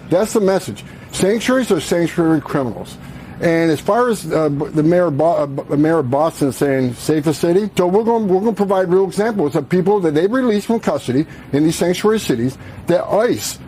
That's the message. Sanctuaries are sanctuary criminals. And as far as the mayor of Boston saying safest city, so we're going to provide real examples of people that they've released from custody in these sanctuary cities that ICE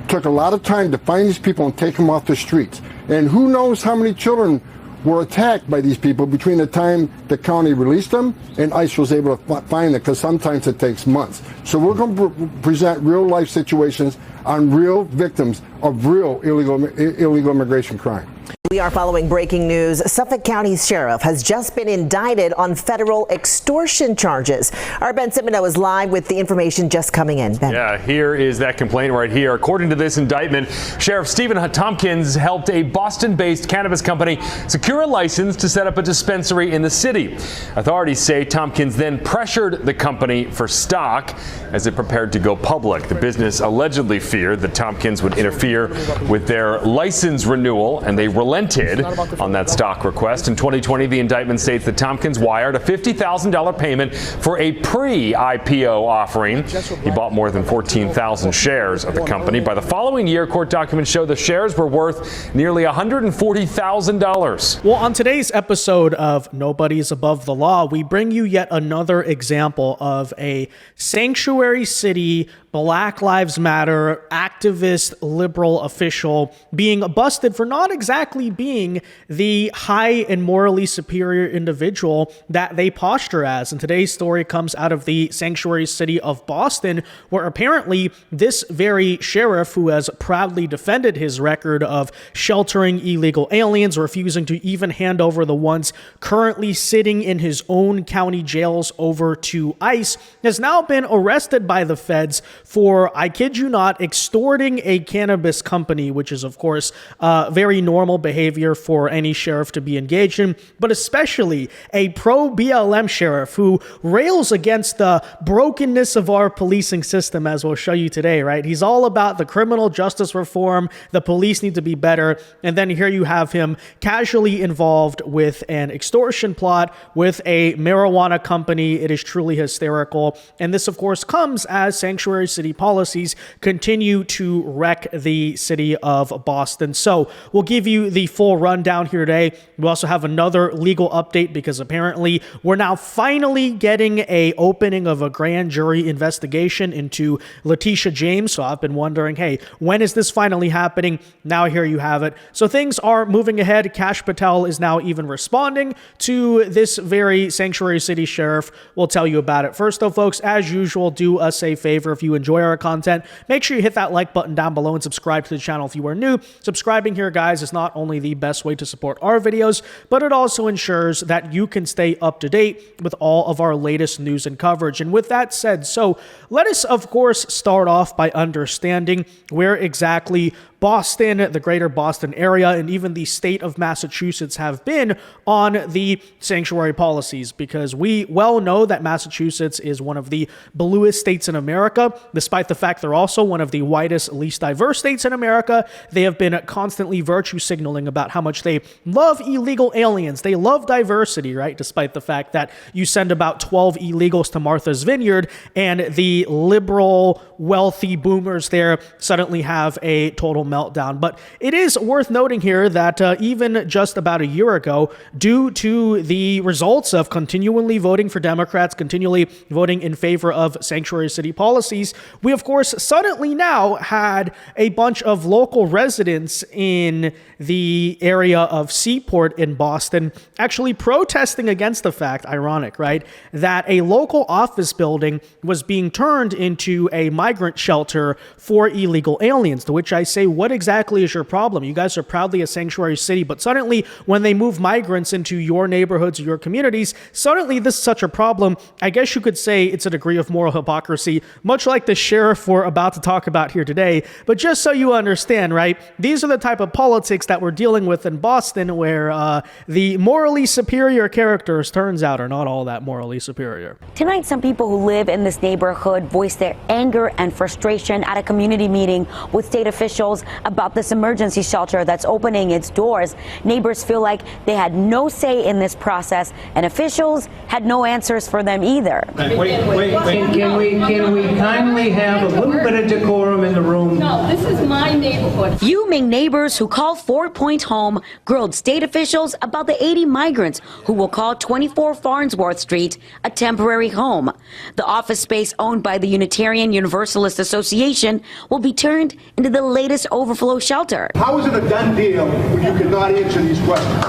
took a lot of time to find these people and take them off the streets. And who knows how many children were attacked by these people between the time the county released them and ICE was able to find them, because sometimes it takes months. So we're going to present real life situations on real victims of real illegal immigration crime. We are following breaking news. Suffolk County Sheriff has just been indicted on federal extortion charges. Our Ben Cimino is live with the information just coming in. Ben. Yeah, here is that complaint right here. According to this indictment, Sheriff Steven Tompkins helped a Boston-based cannabis company secure a license to set up a dispensary in the city. Authorities say Tompkins then pressured the company for stock as it prepared to go public. The business allegedly feared that Tompkins would interfere with their license renewal, and they relented on that stock request. In 2020, the indictment states that Tompkins wired a $50,000 payment for a pre-IPO offering. He bought more than 14,000 shares of the company. By the following year, court documents show the shares were worth nearly $140,000. Well, on today's episode of Nobody's Above the Law, we bring you yet another example of a sanctuary city Black Lives Matter activist liberal official being busted for not exactly being the high and morally superior individual that they posture as. And today's story comes out of the sanctuary city of Boston, where apparently this very sheriff, who has proudly defended his record of sheltering illegal aliens, refusing to even hand over the ones currently sitting in his own county jails over to ICE, has now been arrested by the feds for, I kid you not, extorting a cannabis company, which is, of course, very normal behavior for any sheriff to be engaged in, but especially a pro-BLM sheriff who rails against the brokenness of our policing system, as we'll show you today, right? He's all about the criminal justice reform, the police need to be better, and then here you have him casually involved with an extortion plot with a marijuana company. It is truly hysterical, and this, of course, comes as sanctuary city policies continue to wreck the city of Boston. So we'll give you the full rundown here today. We also have another legal update because apparently we're now finally getting a opening of a grand jury investigation into Letitia James. So I've been wondering, hey, when is this finally happening? Now here you have it. So things are moving ahead. Kash Patel is now even responding to this very sanctuary city sheriff. We'll tell you about it. First though, folks, as usual, do us a favor. If you enjoy our content, make sure you hit that like button down below and subscribe to the channel if you are new. Subscribing here, guys, is not only the best way to support our videos, but it also ensures that you can stay up to date with all of our latest news and coverage. And with that said, so let us, of course, start off by understanding where exactly Boston, the greater Boston area, and even the state of Massachusetts have been on the sanctuary policies, because we well know that Massachusetts is one of the bluest states in America, despite the fact they're also one of the whitest, least diverse states in America. They have been constantly virtue signaling about how much they love illegal aliens. They love diversity, right? Despite the fact that you send about 12 illegals to Martha's Vineyard and the liberal, wealthy boomers there suddenly have a total meltdown. But it is worth noting here that even just about a year ago, due to the results of continually voting for Democrats, continually voting in favor of sanctuary city policies, we of course suddenly now had a bunch of local residents in the area of Seaport in Boston actually protesting against the fact, ironic, right, that a local office building was being turned into a migrant shelter for illegal aliens, to which I say, what exactly is your problem? You guys are proudly a sanctuary city, but suddenly when they move migrants into your neighborhoods or your communities, suddenly this is such a problem. I guess you could say it's a degree of moral hypocrisy, much like the sheriff we're about to talk about here today. But just so you understand, right, these are the type of politics that we're dealing with in Boston, where the morally superior characters, turns out, are not all that morally superior. Tonight, some people who live in this neighborhood voiced their anger and frustration at a community meeting with state officials about this emergency shelter that's opening its doors. Neighbors feel like they had no say in this process, and officials had no answers for them either. Wait. Can we kindly kindly have a little bit of decorum in the room? No, this is my neighborhood. Fuming neighbors who called 4 Point Home grilled state officials about the 80 migrants who will call 24 Farnsworth Street a temporary home. The office space owned by the Unitarian Universalist Association will be turned into the latest overflow shelter. How is it a done deal when you cannot answer these questions?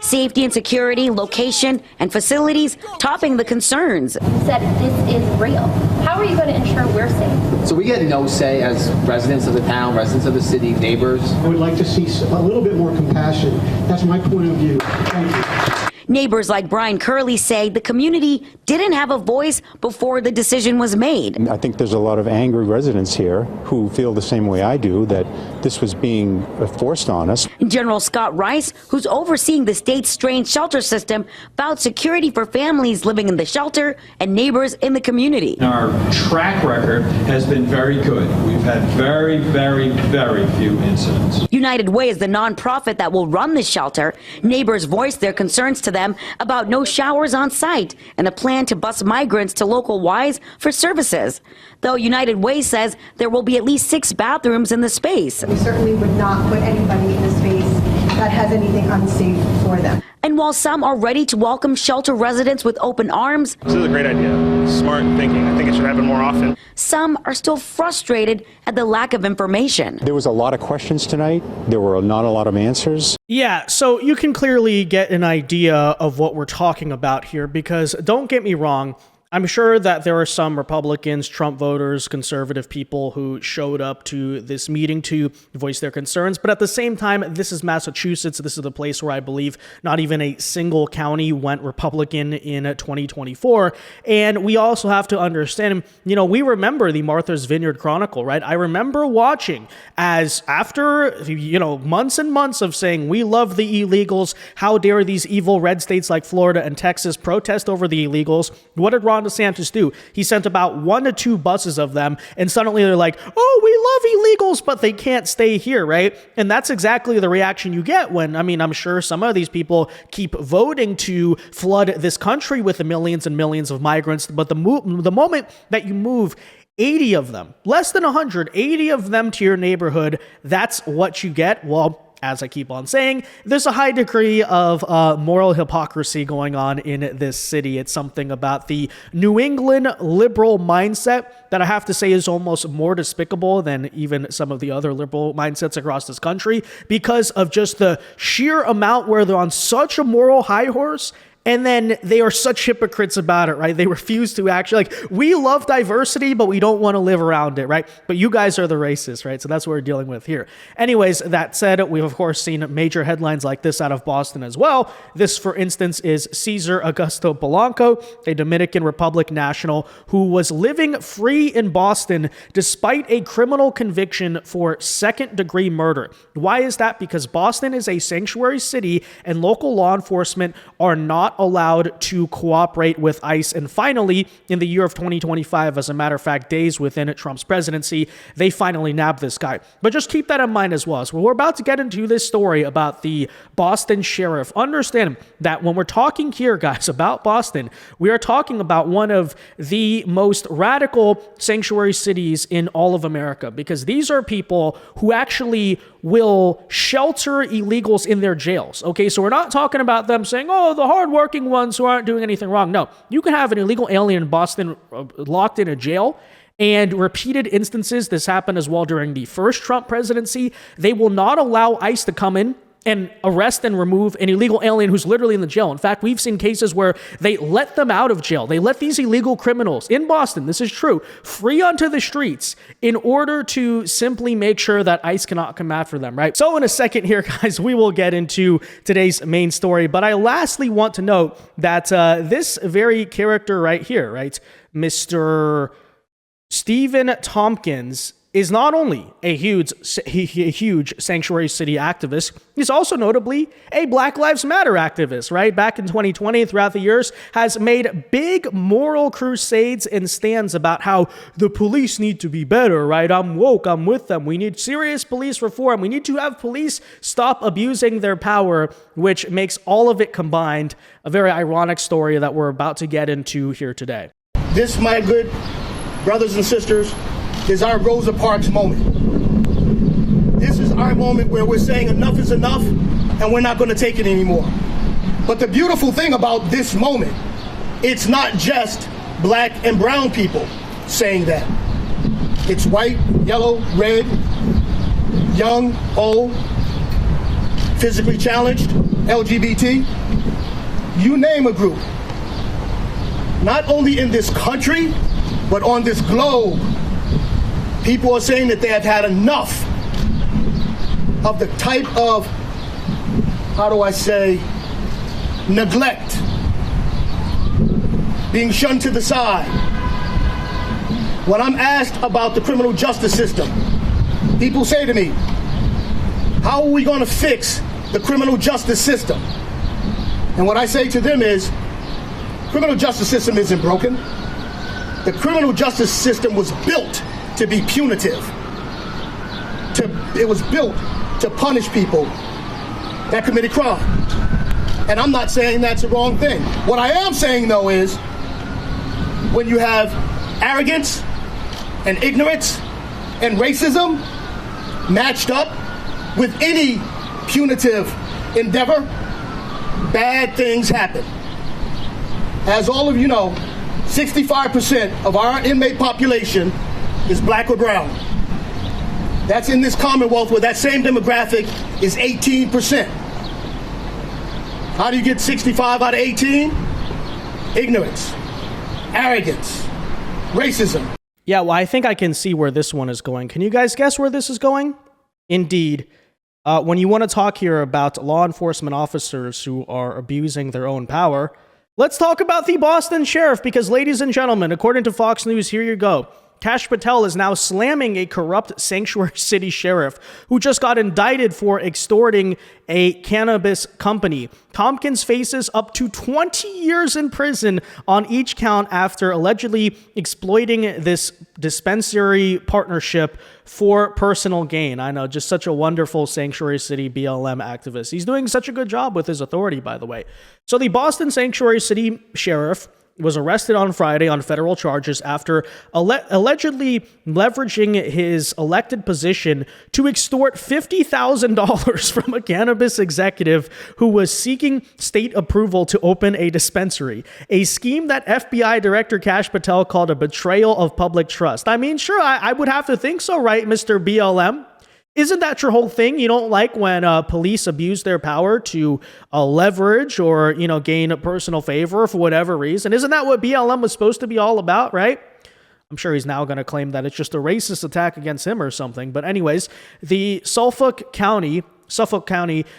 Safety and security, location, and facilities topping the concerns. You said this is real. How are you going to ensure we're safe? So we get no say as residents of the town, residents of the city, neighbors. I would like to see a little bit more compassion. That's my point of view. Thank you. Neighbors like Brian Curley say the community didn't have a voice before the decision was made. I think there's a lot of angry residents here who feel the same way I do, that this was being forced on us. General Scott Rice, who's overseeing the state's strange shelter system, vowed security for families living in the shelter and neighbors in the community. Our track record has been very good. We've had very, very, very few incidents. United Way is the nonprofit that will run the shelter. Neighbors voiced their concerns to them about no showers on site and a plan to bus migrants to local Ys for services. Though United Way says there will be at least 6 bathrooms in the space. We certainly would not put anybody in a space that has anything unsafe for them. And while some are ready to welcome shelter residents with open arms, this is a great idea. Smart thinking. I think it should happen more often. Some are still frustrated at the lack of information. There was a lot of questions tonight. There were not a lot of answers. Yeah, so you can clearly get an idea of what we're talking about here, because don't get me wrong, I'm sure that there are some Republicans, Trump voters, conservative people who showed up to this meeting to voice their concerns. But at the same time, this is Massachusetts. This is the place where I believe not even a single county went Republican in 2024. And we also have to understand, we remember the Martha's Vineyard Chronicle, right? I remember watching as after, months and months of saying, we love the illegals. How dare these evil red states like Florida and Texas protest over the illegals? What did Ron DeSantis do? He sent about 1 to 2 buses of them, and suddenly they're like, oh, we love illegals, but they can't stay here, right? And that's exactly the reaction you get when, I'm sure some of these people keep voting to flood this country with the millions and millions of migrants, but the moment that you move 80 of them, less than 100, 80 of them to your neighborhood, that's what you get. Well, as I keep on saying, there's a high degree of moral hypocrisy going on in this city. It's something about the New England liberal mindset that I have to say is almost more despicable than even some of the other liberal mindsets across this country, because of just the sheer amount where they're on such a moral high horse. And then they are such hypocrites about it, right? They refuse to actually, we love diversity, but we don't want to live around it, right? But you guys are the racists, right? So that's what we're dealing with here. Anyways, that said, we've of course seen major headlines like this out of Boston as well. This, for instance, is Cesar Augusto Polanco, a Dominican Republic national who was living free in Boston despite a criminal conviction for second-degree murder. Why is that? Because Boston is a sanctuary city and local law enforcement are not allowed to cooperate with ICE. And finally, in the year of 2025, as a matter of fact, days within Trump's presidency, they finally nabbed this guy. But just keep that in mind as well. So we're about to get into this story about the Boston sheriff. Understand that when we're talking here, guys, about Boston, we are talking about one of the most radical sanctuary cities in all of America, because these are people who actually will shelter illegals in their jails. Okay, so we're not talking about them saying, oh, the hardworking ones who aren't doing anything wrong. No, you can have an illegal alien in Boston locked in a jail. And repeated instances, this happened as well during the first Trump presidency. They will not allow ICE to come in and arrest and remove an illegal alien who's literally in the jail. In fact, we've seen cases where they let them out of jail. They let these illegal criminals in Boston, this is true, free onto the streets in order to simply make sure that ICE cannot come after them, right? So in a second here, guys, we will get into today's main story. But I lastly want to note that this very character right here, right, Mr. Steven Tompkins, is not only a huge sanctuary city activist, he's also notably a Black Lives Matter activist, right? Back in 2020, throughout the years, has made big moral crusades and stands about how the police need to be better, right? I'm woke, I'm with them. We need serious police reform. We need to have police stop abusing their power, which makes all of it combined a very ironic story that we're about to get into here today. This, my good brothers and sisters, is our Rosa Parks moment. This is our moment where we're saying enough is enough and we're not going to take it anymore. But the beautiful thing about this moment, it's not just black and brown people saying that. It's white, yellow, red, young, old, physically challenged, LGBT, you name a group. Not only in this country, but on this globe, people are saying that they have had enough of the type of, how do I say, neglect, being shunned to the side. When I'm asked about the criminal justice system, people say to me, how are we going to fix the criminal justice system? And what I say to them is, criminal justice system isn't broken. The criminal justice system was built to be punitive. It was built to punish people that committed crime. And I'm not saying that's the wrong thing. What I am saying, though, is when you have arrogance and ignorance and racism matched up with any punitive endeavor, bad things happen. As all of you know, 65% of our inmate population is black or brown. That's in this Commonwealth where that same demographic is 18%. How do you get 65 out of 18? Ignorance, arrogance, racism. Yeah, well, I think I can see where this one is going. Can you guys guess where this is going? Indeed. When you want to talk here about law enforcement officers who are abusing their own power, let's talk about the Boston sheriff, because, ladies and gentlemen, according to Fox News, here you go. Kash Patel is now slamming a corrupt sanctuary city sheriff who just got indicted for extorting a cannabis company. Tompkins faces up to 20 years in prison on each count after allegedly exploiting this dispensary partnership for personal gain. I know, just such a wonderful sanctuary city BLM activist. He's doing such a good job with his authority, by the way. So the Boston sanctuary city sheriff was arrested on Friday on federal charges after allegedly leveraging his elected position to extort $50,000 from a cannabis executive who was seeking state approval to open a dispensary, a scheme that FBI Director Kash Patel called a betrayal of public trust. I mean, sure, I would have to think so, right, Mr. BLM? Isn't that your whole thing? You don't like when police abuse their power to leverage or, gain a personal favor for whatever reason? Isn't that what BLM was supposed to be all about, right? I'm sure he's now going to claim that it's just a racist attack against him or something. But anyways, the Suffolk County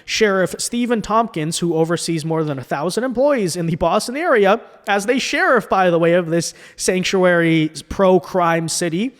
Sheriff Steven Tompkins, who oversees more than 1,000 employees in the Boston area, as the sheriff, by the way, of this sanctuary pro-crime city,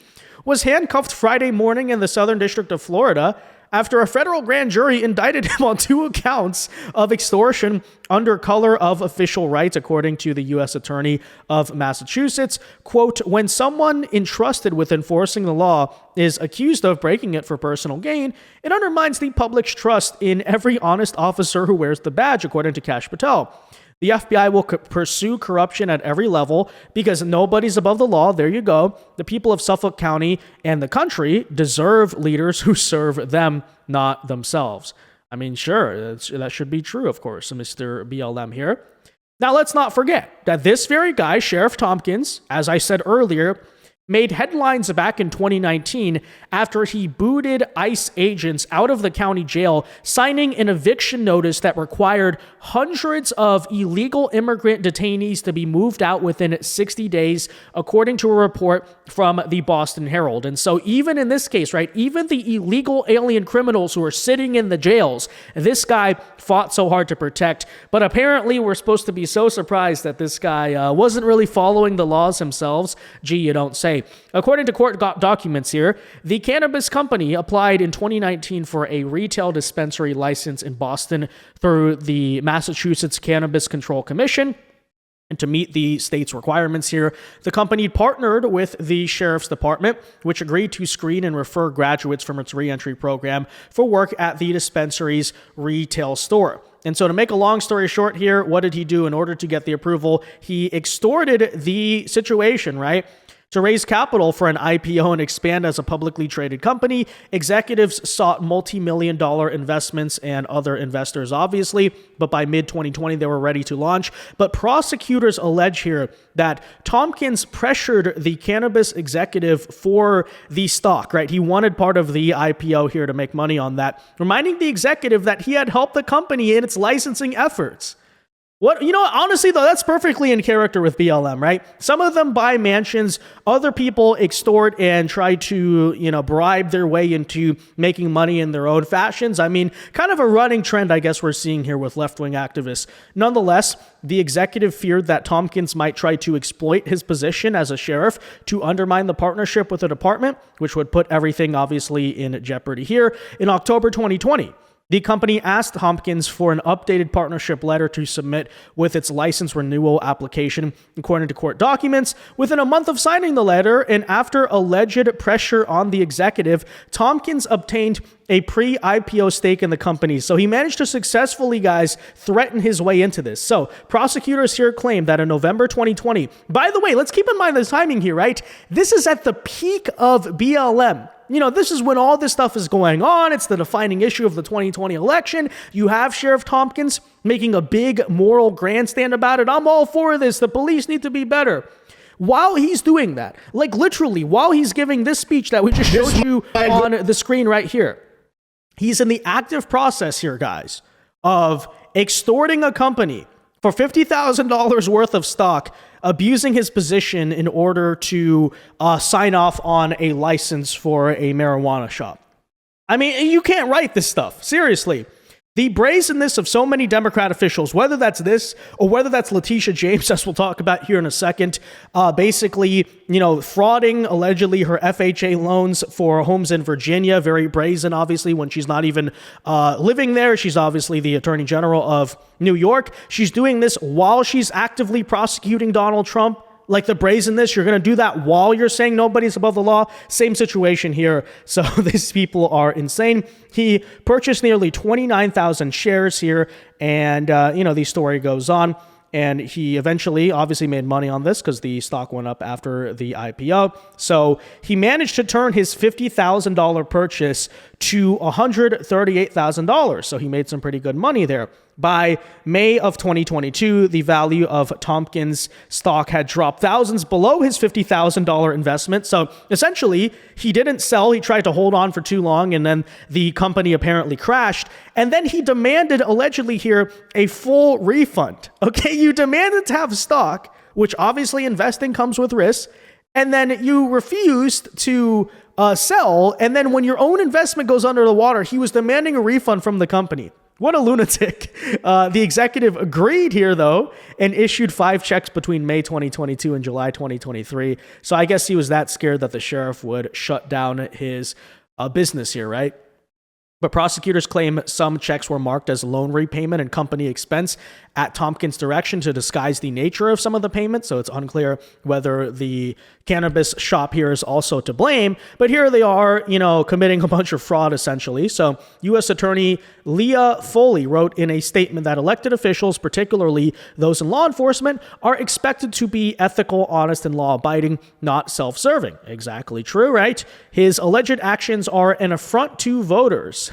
was handcuffed Friday morning in the Southern District of Florida after a federal grand jury indicted him on 2 accounts of extortion under color of official rights, according to the U.S. Attorney of Massachusetts. Quote, when someone entrusted with enforcing the law is accused of breaking it for personal gain, it undermines the public's trust in every honest officer who wears the badge, according to Kash Patel. The FBI will pursue corruption at every level because nobody's above the law. There you go. The people of Suffolk County and the country deserve leaders who serve them, not themselves. I mean, sure, that should be true, of course, Mr. BLM here. Now, let's not forget that this very guy, Sheriff Tompkins, as I said earlier, made headlines back in 2019 after he booted ICE agents out of the county jail, signing an eviction notice that required hundreds of illegal immigrant detainees to be moved out within 60 days, according to a report from the Boston Herald. And so even in this case, right, even the illegal alien criminals who are sitting in the jails, this guy fought so hard to protect. But apparently we're supposed to be so surprised that this guy wasn't really following the laws themselves. Gee, you don't say. According to court documents here, the cannabis company applied in 2019 for a retail dispensary license in Boston through the Massachusetts Cannabis Control Commission. And to meet the state's requirements here, the company partnered with the Sheriff's Department, which agreed to screen and refer graduates from its reentry program for work at the dispensary's retail store. And so to make a long story short here, what did he do in order to get the approval? He extorted the situation, right? To raise capital for an IPO and expand as a publicly traded company, executives sought multi-million-dollar investments and other investors, obviously, but by mid-2020, they were ready to launch. But prosecutors allege here that Tompkins pressured the cannabis executive for the stock, right? He wanted part of the IPO here to make money on that, reminding the executive that he had helped the company in its licensing efforts. What, honestly, though, that's perfectly in character with BLM, right? Some of them buy mansions, other people extort and try to, bribe their way into making money in their own fashions. I mean, kind of a running trend, I guess, we're seeing here with left-wing activists. Nonetheless, the executive feared that Tompkins might try to exploit his position as a sheriff to undermine the partnership with the department, which would put everything, obviously, in jeopardy here. In October 2020, the company asked Tompkins for an updated partnership letter to submit with its license renewal application, according to court documents. Within a month of signing the letter, and after alleged pressure on the executive, Tompkins obtained a pre-IPO stake in the company. So he managed to successfully, guys, threaten his way into this. So prosecutors here claim that in November 2020, by the way, let's keep in mind the timing here, right? This is at the peak of BLM. This is when all this stuff is going on. It's the defining issue of the 2020 election. You have Sheriff Tompkins making a big moral grandstand about it. I'm all for this. The police need to be better. While he's doing that, like literally, while he's giving this speech that we just showed you on the screen right here, he's in the active process here, guys, of extorting a company for $50,000 worth of stock, abusing his position in order to sign off on a license for a marijuana shop. I mean, you can't write this stuff. Seriously. The brazenness of so many Democrat officials, whether that's this or whether that's Letitia James, as we'll talk about here in a second, basically, frauding allegedly her FHA loans for homes in Virginia, very brazen, obviously, when she's not even living there. She's obviously the Attorney General of New York. She's doing this while she's actively prosecuting Donald Trump. Like the brazenness, you're going to do that while you're saying nobody's above the law. Same situation here. So these people are insane. He purchased nearly 29,000 shares here. And, the story goes on. And he eventually obviously made money on this because the stock went up after the IPO. So he managed to turn his $50,000 purchase to $138,000. So he made some pretty good money there. By May of 2022, the value of Tompkins' stock had dropped thousands below his $50,000 investment. So essentially, he didn't sell. He tried to hold on for too long, and then the company apparently crashed. And then he demanded, allegedly here, a full refund. Okay, you demanded to have stock, which obviously investing comes with risk, and then you refused to sell. And then when your own investment goes under the water, he was demanding a refund from the company. What a lunatic. The executive agreed here, though, and issued 5 checks between May 2022 and July 2023. So I guess he was that scared that the sheriff would shut down his business here, right? But prosecutors claim some checks were marked as loan repayment and company expense at Tompkins' direction to disguise the nature of some of the payments. So it's unclear whether the cannabis shop here is also to blame. But here they are, committing a bunch of fraud, essentially. So U.S. Attorney Leah Foley wrote in a statement that elected officials, particularly those in law enforcement, are expected to be ethical, honest, and law-abiding, not self-serving. Exactly true, right? His alleged actions are an affront to voters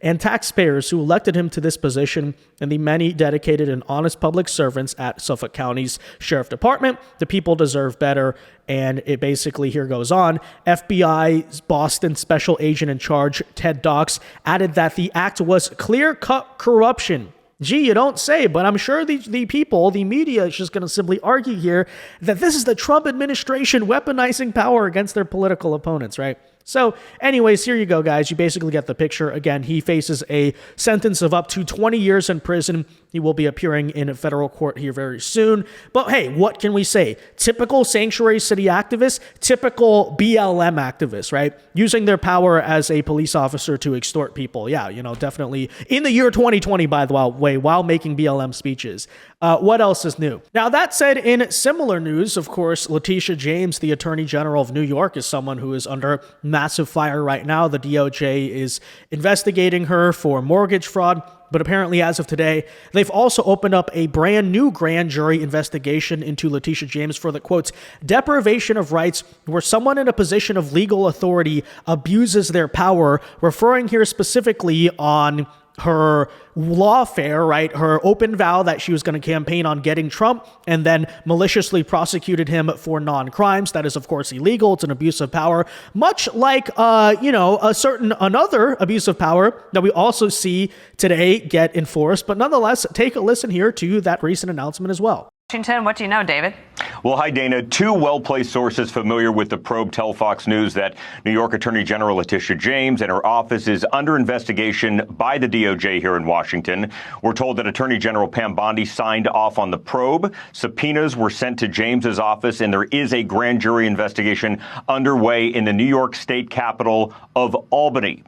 and taxpayers who elected him to this position and the many dedicated and honest public servants at Suffolk County's Sheriff Department. The people deserve better. And it basically here goes on. FBI's Boston special agent in charge, Ted Dox, added that the act was clear-cut corruption. Gee, you don't say, but I'm sure the people, the media, is just going to simply argue here that this is the Trump administration weaponizing power against their political opponents, right? So anyways, here you go, guys. You basically get the picture. Again, he faces a sentence of up to 20 years in prison. He will be appearing in a federal court here very soon. But hey, what can we say? Typical sanctuary city activists, typical BLM activists, right? Using their power as a police officer to extort people. Yeah, definitely in the year 2020, by the way, while making BLM speeches. What else is new? Now, that said, in similar news, of course, Letitia James, the Attorney General of New York, is someone who is under massive fire right now. The DOJ is investigating her for mortgage fraud. But apparently, as of today, they've also opened up a brand new grand jury investigation into Letitia James for the, quotes, deprivation of rights where someone in a position of legal authority abuses their power, referring here specifically on her lawfare, right? Her open vow that she was going to campaign on getting Trump and then maliciously prosecuted him for non-crimes. That is, of course, illegal. It's an abuse of power, much like, another abuse of power that we also see today get enforced. But nonetheless, take a listen here to that recent announcement as well. Washington, what do you know, David? Well, hi, Dana. Two well-placed sources familiar with the probe tell Fox News that New York Attorney General Letitia James and her office is under investigation by the DOJ here in Washington. We're told that Attorney General Pam Bondi signed off on the probe. Subpoenas were sent to James's office, and there is a grand jury investigation underway in the New York State capital of Albany.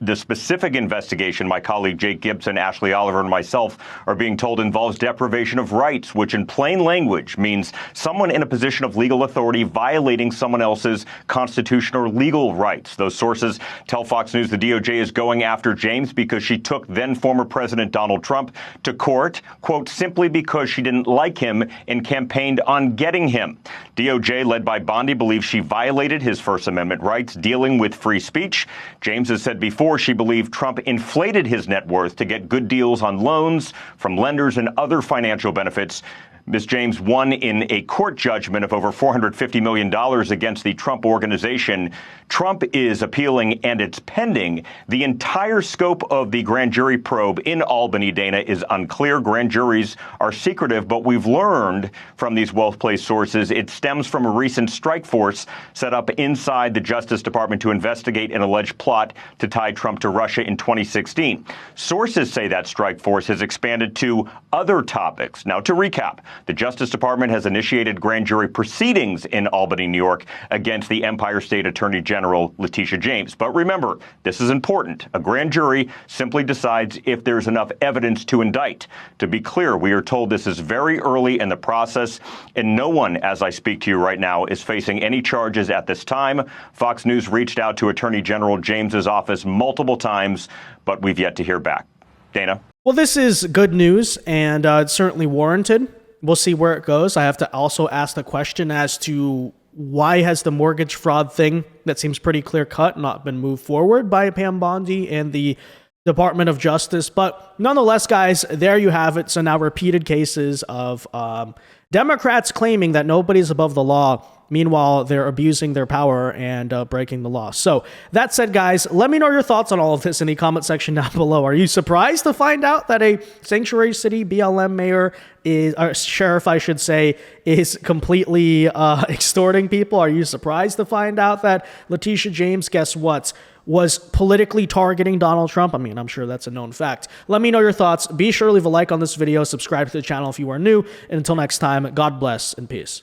The specific investigation, my colleague Jake Gibson, Ashley Oliver, and myself are being told involves deprivation of rights, which in plain language means someone in a position of legal authority violating someone else's constitutional or legal rights. Those sources tell Fox News the DOJ is going after James because she took then former President Donald Trump to court, quote, simply because she didn't like him and campaigned on getting him. DOJ, led by Bondi, believes she violated his First Amendment rights dealing with free speech. James has said before she believed Trump inflated his net worth to get good deals on loans from lenders and other financial benefits. Ms. James won in a court judgment of over $450 million against the Trump organization. Trump is appealing, and it's pending. The entire scope of the grand jury probe in Albany, Dana, is unclear. Grand juries are secretive, but we've learned from these well-placed sources it stems from a recent strike force set up inside the Justice Department to investigate an alleged plot to tie Trump to Russia in 2016. Sources say that strike force has expanded to other topics. Now, to recap, the Justice Department has initiated grand jury proceedings in Albany, New York, against the Empire State Attorney General Letitia James. But remember, this is important. A grand jury simply decides if there's enough evidence to indict. To be clear, we are told this is very early in the process, and no one, as I speak to you right now, is facing any charges at this time. Fox News reached out to Attorney General James's office multiple times, but we've yet to hear back. Dana? Well, this is good news, and it's certainly warranted. We'll see where it goes. I have to also ask the question as to why has the mortgage fraud thing that seems pretty clear-cut not been moved forward by Pam Bondi and the Department of Justice. But nonetheless, guys, there you have it. So now repeated cases of Democrats claiming that nobody's above the law. Meanwhile, they're abusing their power and breaking the law. So that said, guys, let me know your thoughts on all of this in the comment section down below. Are you surprised to find out that a sanctuary city BLM mayor or sheriff, I should say, is completely extorting people? Are you surprised to find out that Letitia James, guess what, was politically targeting Donald Trump? I mean, I'm sure that's a known fact. Let me know your thoughts. Be sure to leave a like on this video, subscribe to the channel if you are new, and until next time, God bless and peace.